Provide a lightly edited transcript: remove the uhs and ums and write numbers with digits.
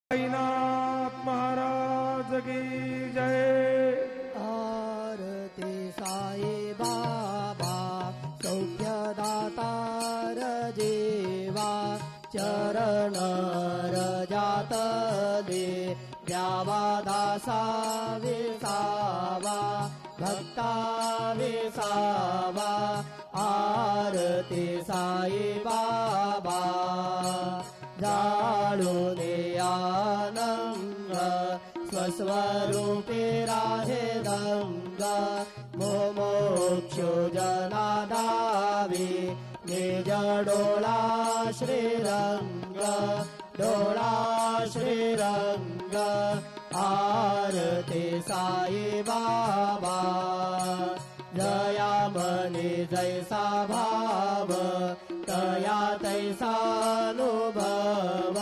साईनाथ महाराज की जय। आरती साई बाबा सौख्यदातार जीवा चरण रजातले द्यावा दासा विसावा भक्ता विसावा। आरती साई बाबा जाळूने आनंद स्वस्वरूपे राहे दंग मोक्षो जनादावी निज डोळा श्रीरंग डोळा श्रीरंग। आरती साई बाबा जया मनी जैसा भाव तया तैसा अनुभव।